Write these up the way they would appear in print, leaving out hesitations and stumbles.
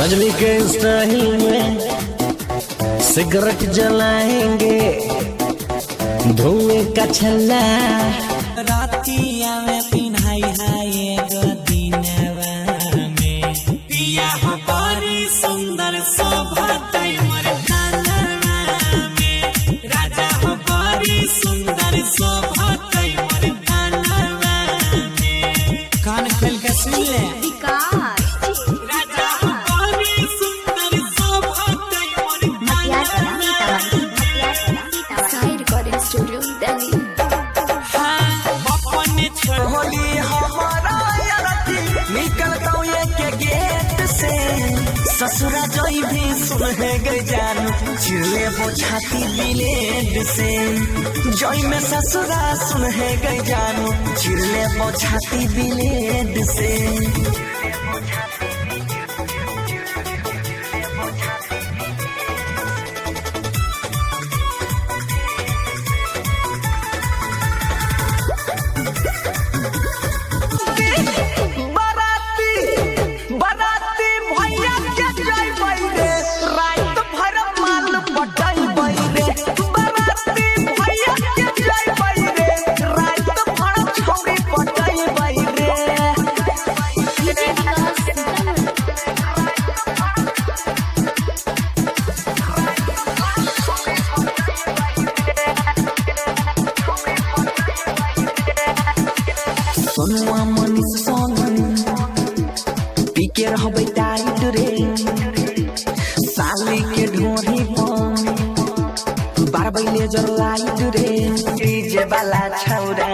आजमी के स्टाइल में सिगरेट जलाएंगे, धुएं का छल्ला रातिया में पिन्हाई हाय गो दिनवा में पिया हो बड़ी सुंदर शोभा तैमर थानवा में राजा हो बड़ी सुंदर शोभा तैमर थानवा में कान खोल के सुन ले राजा हो बड़ी सुंदर शोभा तैमर थानवा स्टूडियो दिल्ली। होली हमारा यारती निकलता हूँ के गेट से ससुरा जोई भी सुन है गई जानू चिड़ले वो छाती ब्लेड से जोई में ससुरा सुन है गई जानू चिड़ले वो छाती ब्लेड से सोनुआ मनीष सोनन पीके रहबै टाइट रे साली के ढोरी पर बार बैले जर लाइट रे डीजे वाला छौरा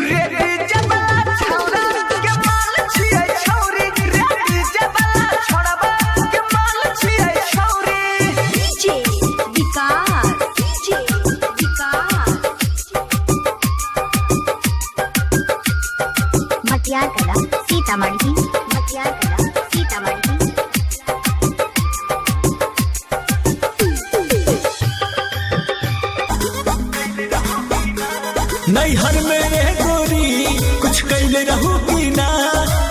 रे डीजे वाला छौरा के माल छियै छौरी रे डीजे वाला छौरा के माल छियै छौरी डीजे विकास मटियार कला सीतामढ़ी नैहर में रह गोरी कुछ कैले रहू की ना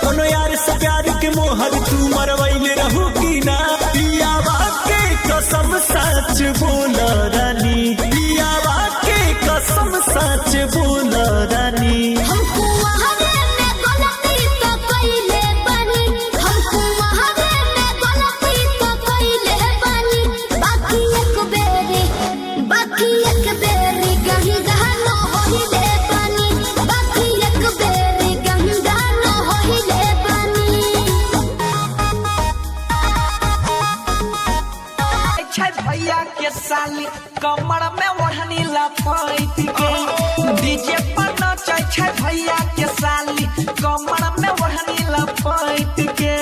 कोनो यार से प्यार के मोहर तू मरवैले रहू की ना पियावा के कसम सच बोल रानी पियावा के कसम सच बोल रानी हमको वहावे में गलती तो कइले बानी हमको वहावे में गलती तो कइले बानी बाकी एक बेरी कहीं गहनो होइले बानी बाकी एक बेरी कहीं गहनो होइले बानी छै भैया के साली कमर में ओढ़नी लपेट के डीजे पर नाचै छै भैया के साली कमर में ओढ़नी लपेट के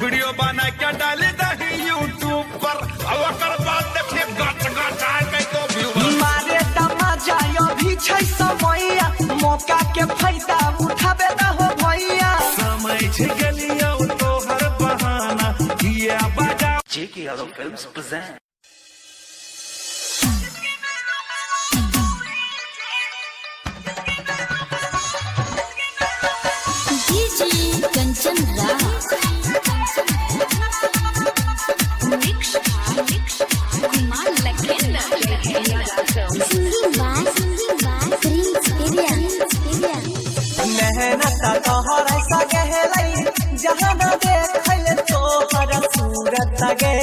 वीडियो बना के डाल दही यूट्यूब पर ओकर बाद देखिए गच गच आ गई तो व्यू मारे तमाजा अभी छै समैया मौका के फायदा उठाबे न हो भैया समय छ गेलियो तो हर बहाना किया बजा जेके यारो फिल्म्स प्रेजेंट डीजे कंचन मेहनत तोहर ऐसा गहलाई जहां न देखल तोहर सूरत गे